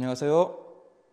안녕하세요.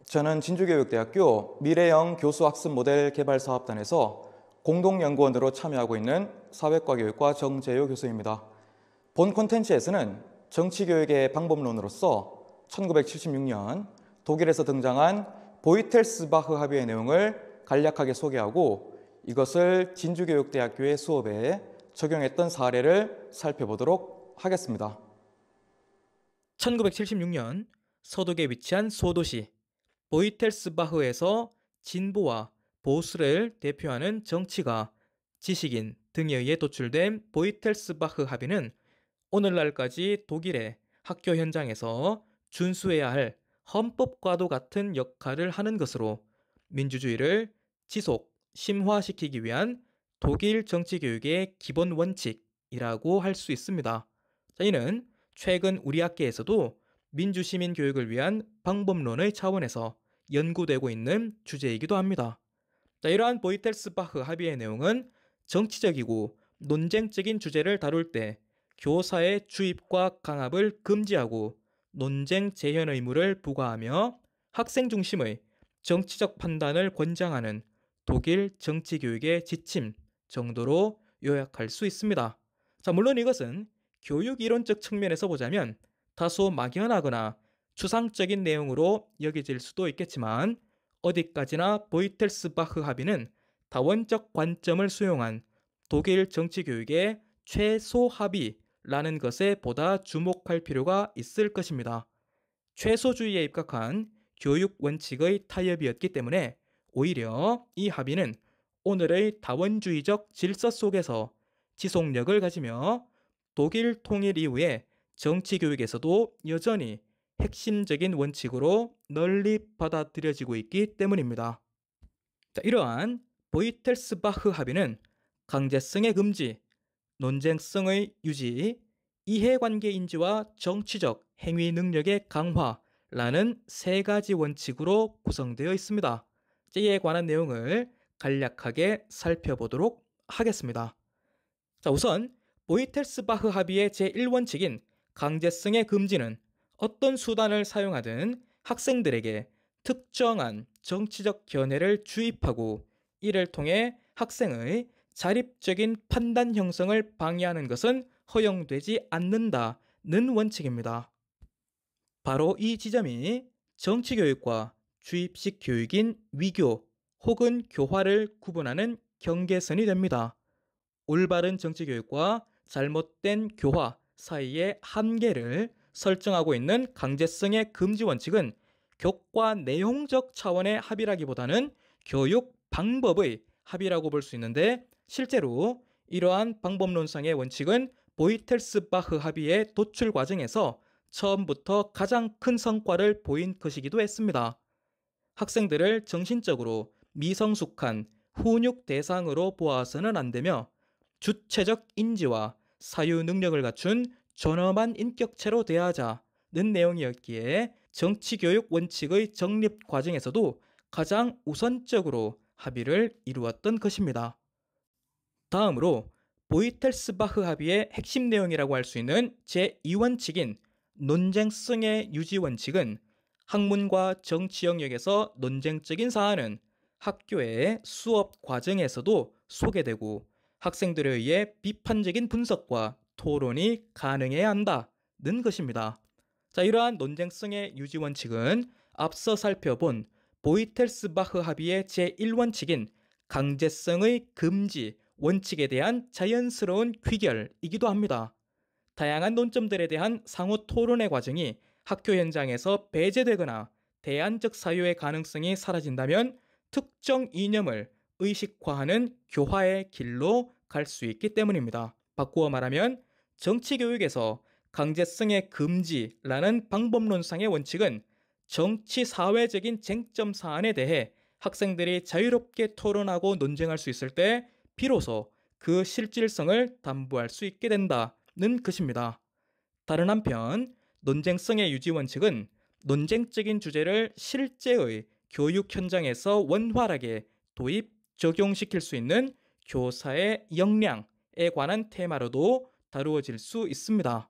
저는 진주교육대학교 미래형 교수학습 모델 개발 사업단에서 공동연구원으로 참여하고 있는 사회과교육과 정재효 교수입니다. 본 콘텐츠에서는 정치교육의 방법론으로서 1976년 독일에서 등장한 보이텔스바흐 합의의 내용을 간략하게 소개하고 이것을 진주교육대학교의 수업에 적용했던 사례를 살펴보도록 하겠습니다. 1976년 서독에 위치한 소도시 보이텔스바흐에서 진보와 보수를 대표하는 정치가, 지식인 등에 의해 도출된 보이텔스바흐 합의는 오늘날까지 독일의 학교 현장에서 준수해야 할 헌법과도 같은 역할을 하는 것으로 민주주의를 지속, 심화시키기 위한 독일 정치교육의 기본 원칙이라고 할 수 있습니다. 이는 최근 우리 학계에서도 민주시민 교육을 위한 방법론의 차원에서 연구되고 있는 주제이기도 합니다. 이러한 보이텔스바흐 합의의 내용은 정치적이고 논쟁적인 주제를 다룰 때 교사의 주입과 강압을 금지하고 논쟁 재현 의무를 부과하며 학생 중심의 정치적 판단을 권장하는 독일 정치교육의 지침 정도로 요약할 수 있습니다. 물론 이것은 교육 이론적 측면에서 보자면 다소 막연하거나 추상적인 내용으로 여겨질 수도 있겠지만 어디까지나 보이텔스바흐 합의는 다원적 관점을 수용한 독일 정치교육의 최소 합의라는 것에 보다 주목할 필요가 있을 것입니다. 최소주의에 입각한 교육 원칙의 타협이었기 때문에 오히려 이 합의는 오늘의 다원주의적 질서 속에서 지속력을 가지며 독일 통일 이후에 정치교육에서도 여전히 핵심적인 원칙으로 널리 받아들여지고 있기 때문입니다. 이러한 보이텔스바흐 합의는 강제성의 금지, 논쟁성의 유지, 이해관계 인지와 정치적 행위 능력의 강화라는 세 가지 원칙으로 구성되어 있습니다. 이에 관한 내용을 간략하게 살펴보도록 하겠습니다. 우선 보이텔스바흐 합의의 제1원칙인 강제성의 금지는 어떤 수단을 사용하든 학생들에게 특정한 정치적 견해를 주입하고 이를 통해 학생의 자립적인 판단 형성을 방해하는 것은 허용되지 않는다는 원칙입니다. 바로 이 지점이 정치교육과 주입식 교육인 위교 혹은 교화를 구분하는 경계선이 됩니다. 올바른 정치교육과 잘못된 교화 사이의 한계를 설정하고 있는 강제성의 금지 원칙은 교과 내용적 차원의 합의라기보다는 교육 방법의 합의라고 볼 수 있는데 실제로 이러한 방법론상의 원칙은 보이텔스바흐 합의의 도출 과정에서 처음부터 가장 큰 성과를 보인 것이기도 했습니다. 학생들을 정신적으로 미성숙한 훈육 대상으로 보아서는 안 되며 주체적 인지와 사유 능력을 갖춘 존엄한 인격체로 대하자는 내용이었기에 정치교육 원칙의 정립 과정에서도 가장 우선적으로 합의를 이루었던 것입니다. 다음으로 보이텔스바흐 합의의 핵심 내용이라고 할 수 있는 제2원칙인 논쟁성의 유지 원칙은 학문과 정치 영역에서 논쟁적인 사안은 학교의 수업 과정에서도 소개되고 학생들에 의해 비판적인 분석과 토론이 가능해야 한다는 것입니다. 이러한 논쟁성의 유지 원칙은 앞서 살펴본 보이텔스바흐 합의의 제1원칙인 강제성의 금지 원칙에 대한 자연스러운 귀결이기도 합니다. 다양한 논점들에 대한 상호 토론의 과정이 학교 현장에서 배제되거나 대안적 사유의 가능성이 사라진다면 특정 이념을 의식화하는 교화의 길로 갈 수 있기 때문입니다. 바꾸어 말하면 정치교육에서 강제성의 금지라는 방법론상의 원칙은 정치 사회적인 쟁점 사안에 대해 학생들이 자유롭게 토론하고 논쟁할 수 있을 때 비로소 그 실질성을 담보할 수 있게 된다는 것입니다. 다른 한편 논쟁성의 유지 원칙은 논쟁적인 주제를 실제의 교육 현장에서 원활하게 도입, 적용시킬 수 있는 교사의 역량에 관한 테마로도 다루어질 수 있습니다.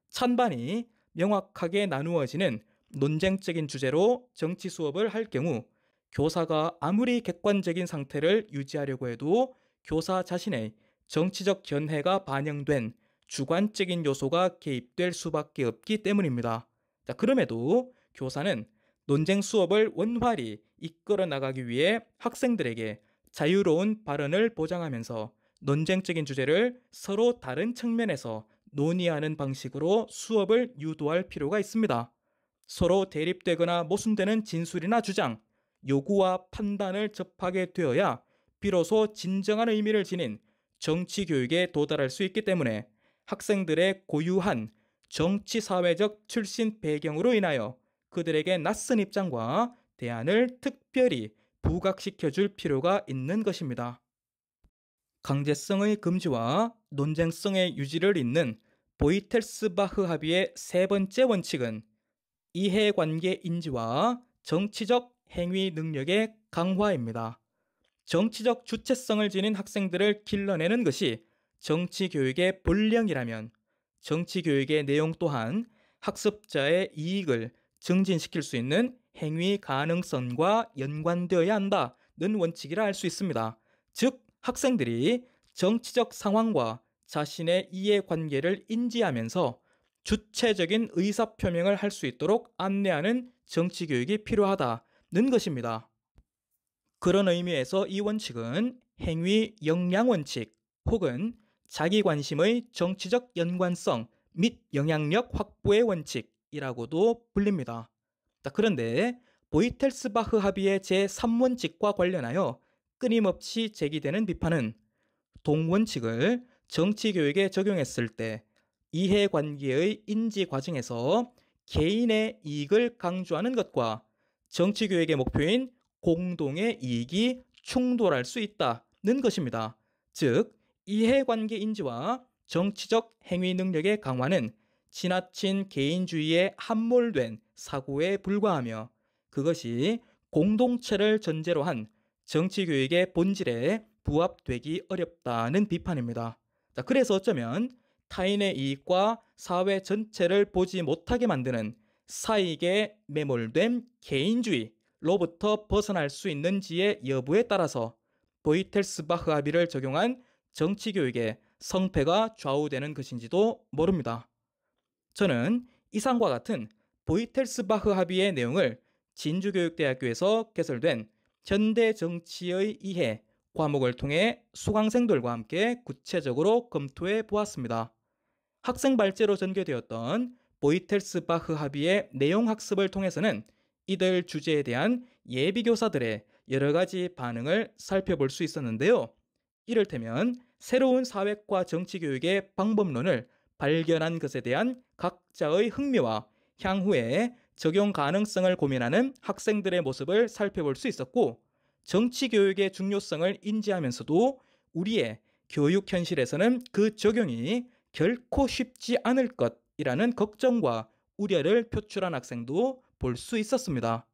찬반이 명확하게 나누어지는 논쟁적인 주제로 정치 수업을 할 경우 교사가 아무리 객관적인 상태를 유지하려고 해도 교사 자신의 정치적 견해가 반영된 주관적인 요소가 개입될 수밖에 없기 때문입니다. 자, 그럼에도 교사는 논쟁 수업을 원활히 이끌어 나가기 위해 학생들에게 자유로운 발언을 보장하면서 논쟁적인 주제를 서로 다른 측면에서 논의하는 방식으로 수업을 유도할 필요가 있습니다. 서로 대립되거나 모순되는 진술이나 주장, 요구와 판단을 접하게 되어야 비로소 진정한 의미를 지닌 정치 교육에 도달할 수 있기 때문에 학생들의 고유한 정치 사회적 출신 배경으로 인하여 그들에게 낯선 입장과 대안을 특별히 부각시켜 줄 필요가 있는 것입니다. 강제성의 금지와 논쟁성의 유지를 잇는 보이텔스바흐 합의의 세 번째 원칙은 이해관계 인지와 정치적 행위 능력의 강화입니다. 정치적 주체성을 지닌 학생들을 길러내는 것이 정치교육의 본령이라면 정치교육의 내용 또한 학습자의 이익을 증진시킬 수 있는 행위 가능성과 연관되어야 한다는 원칙이라 할 수 있습니다. 즉, 학생들이 정치적 상황과 자신의 이해관계를 인지하면서 주체적인 의사표명을 할 수 있도록 안내하는 정치교육이 필요하다는 것입니다. 그런 의미에서 이 원칙은 행위 역량 원칙 혹은 자기 관심의 정치적 연관성 및 영향력 확보의 원칙이라고도 불립니다. 그런데 보이텔스바흐 합의의 제3원칙과 관련하여 끊임없이 제기되는 비판은 동원칙을 정치교육에 적용했을 때 이해관계의 인지 과정에서 개인의 이익을 강조하는 것과 정치교육의 목표인 공동의 이익이 충돌할 수 있다는 것입니다. 즉, 이해관계 인지와 정치적 행위 능력의 강화는 지나친 개인주의에 함몰된 사고에 불과하며 그것이 공동체를 전제로 한 정치교육의 본질에 부합되기 어렵다는 비판입니다. 그래서 어쩌면 타인의 이익과 사회 전체를 보지 못하게 만드는 사익에 매몰된 개인주의로부터 벗어날 수 있는지의 여부에 따라서 보이텔스바흐 합의를 적용한 정치교육의 성패가 좌우되는 것인지도 모릅니다. 저는 이상과 같은 보이텔스바흐 합의의 내용을 진주교육대학교에서 개설된 현대 정치의 이해 과목을 통해 수강생들과 함께 구체적으로 검토해 보았습니다. 학생 발제로 전개되었던 보이텔스바흐 합의의 내용 학습을 통해서는 이들 주제에 대한 예비교사들의 여러 가지 반응을 살펴볼 수 있었는데요. 이를테면 새로운 사회과 정치교육의 방법론을 발견한 것에 대한 각자의 흥미와 향후에 적용 가능성을 고민하는 학생들의 모습을 살펴볼 수 있었고, 정치교육의 중요성을 인지하면서도 우리의 교육 현실에서는 그 적용이 결코 쉽지 않을 것이라는 걱정과 우려를 표출한 학생도 볼 수 있었습니다.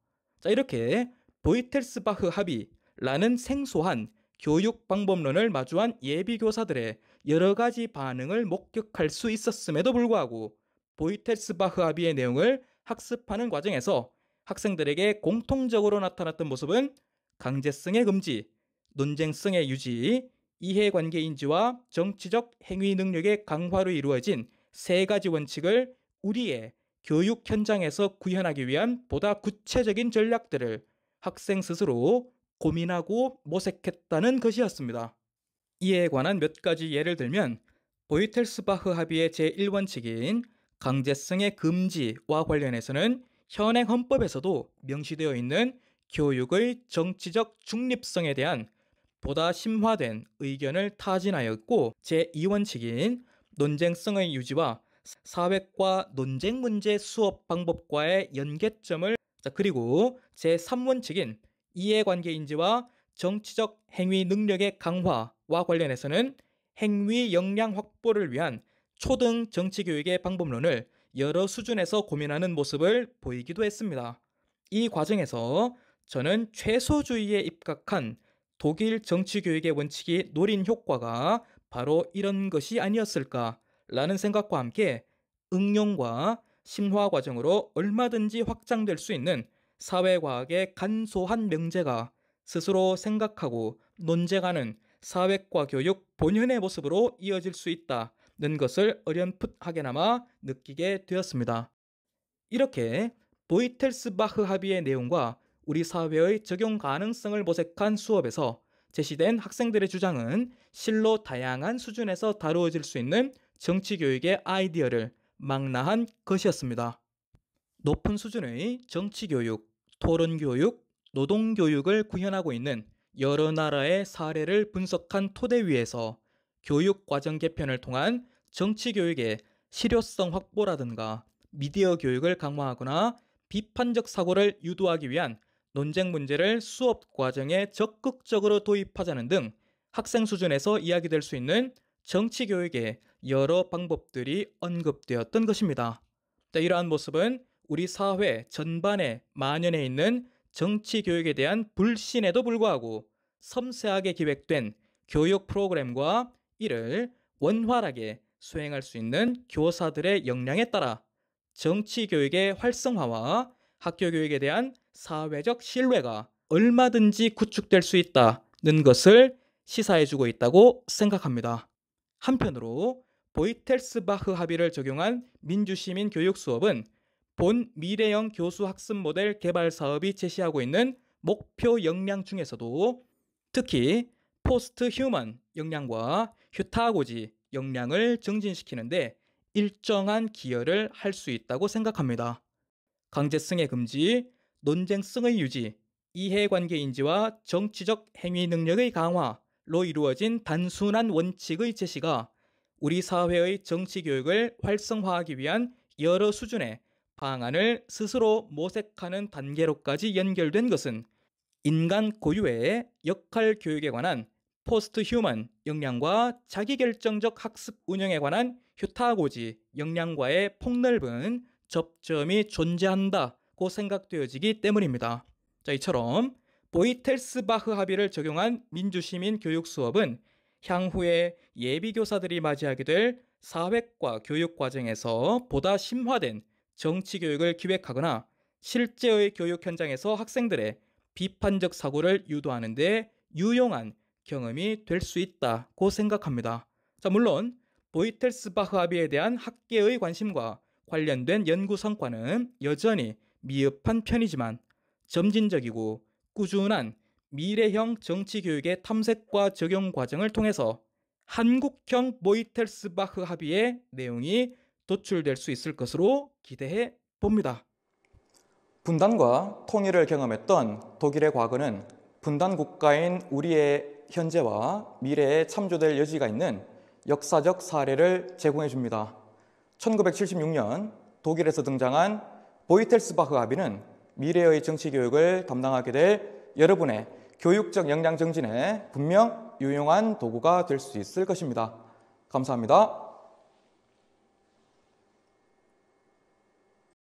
이렇게 보이텔스바흐 합의라는 생소한 교육 방법론을 마주한 예비교사들의 여러 가지 반응을 목격할 수 있었음에도 불구하고 보이텔스바흐 합의의 내용을 학습하는 과정에서 학생들에게 공통적으로 나타났던 모습은 강제성의 금지, 논쟁성의 유지, 이해관계 인지와 정치적 행위 능력의 강화로 이루어진 세 가지 원칙을 우리의 교육 현장에서 구현하기 위한 보다 구체적인 전략들을 학생 스스로 고민하고 모색했다는 것이었습니다. 이에 관한 몇 가지 예를 들면 보이텔스바흐 합의의 제1원칙인 강제성의 금지와 관련해서는 현행 헌법에서도 명시되어 있는 교육의 정치적 중립성에 대한 보다 심화된 의견을 타진하였고, 제2원칙인 논쟁성의 유지와 사회과 논쟁 문제 수업 방법과의 연계점을, 그리고 제3원칙인 이해관계 인지와 정치적 행위 능력의 강화와 관련해서는 행위 역량 확보를 위한 초등 정치교육의 방법론을 여러 수준에서 고민하는 모습을 보이기도 했습니다. 이 과정에서 저는 최소주의에 입각한 독일 정치교육의 원칙이 노린 효과가 바로 이런 것이 아니었을까라는 생각과 함께 응용과 심화 과정으로 얼마든지 확장될 수 있는 사회과학의 간소한 명제가 스스로 생각하고 논쟁하는 사회과 교육 본연의 모습으로 이어질 수 있다는 것을 어렴풋하게나마 느끼게 되었습니다. 이렇게 보이텔스바흐 합의의 내용과 우리 사회의 적용 가능성을 모색한 수업에서 제시된 학생들의 주장은 실로 다양한 수준에서 다루어질 수 있는 정치교육의 아이디어를 망라한 것이었습니다. 높은 수준의 정치교육, 토론교육, 노동교육을 구현하고 있는 여러 나라의 사례를 분석한 토대 위에서 교육과정 개편을 통한 정치교육의 실효성 확보라든가 미디어 교육을 강화하거나 비판적 사고를 유도하기 위한 논쟁 문제를 수업 과정에 적극적으로 도입하자는 등 학생 수준에서 이야기될 수 있는 정치 교육의 여러 방법들이 언급되었던 것입니다. 이러한 모습은 우리 사회 전반에 만연해 있는 정치 교육에 대한 불신에도 불구하고 섬세하게 기획된 교육 프로그램과 이를 원활하게 수행할 수 있는 교사들의 역량에 따라 정치 교육의 활성화와 학교 교육에 대한 사회적 신뢰가 얼마든지 구축될 수 있다는 것을 시사해주고 있다고 생각합니다. 한편으로 보이텔스바흐 합의를 적용한 민주시민 교육 수업은 본 미래형 교수 학습 모델 개발 사업이 제시하고 있는 목표 역량 중에서도 특히 포스트 휴먼 역량과 휴타고지 역량을 증진시키는데 일정한 기여를 할 수 있다고 생각합니다. 강제성의 금지, 논쟁성의 유지, 이해관계 인지와 정치적 행위 능력의 강화로 이루어진 단순한 원칙의 제시가 우리 사회의 정치 교육을 활성화하기 위한 여러 수준의 방안을 스스로 모색하는 단계로까지 연결된 것은 인간 고유의 역할 교육에 관한 포스트 휴먼 역량과 자기결정적 학습 운영에 관한 휴타고지 역량과의 폭넓은 접점이 존재한다고 생각되어지기 때문입니다. 이처럼 보이텔스바흐 합의를 적용한 민주시민 교육 수업은 향후에 예비교사들이 맞이하게 될 사회과 교육 과정에서 보다 심화된 정치 교육을 기획하거나 실제의 교육 현장에서 학생들의 비판적 사고를 유도하는 데 유용한 경험이 될 수 있다고 생각합니다. 물론 보이텔스바흐 합의에 대한 학계의 관심과 관련된 연구 성과는 여전히 미흡한 편이지만 점진적이고 꾸준한 미래형 정치 교육의 탐색과 적용 과정을 통해서 한국형 보이텔스바흐 합의의 내용이 도출될 수 있을 것으로 기대해 봅니다. 분단과 통일을 경험했던 독일의 과거는 분단 국가인 우리의 현재와 미래에 참조될 여지가 있는 역사적 사례를 제공해 줍니다. 1976년 독일에서 등장한 보이텔스바흐 합의는 미래의 정치 교육을 담당하게 될 여러분의 교육적 역량 정진에 분명 유용한 도구가 될 수 있을 것입니다. 감사합니다.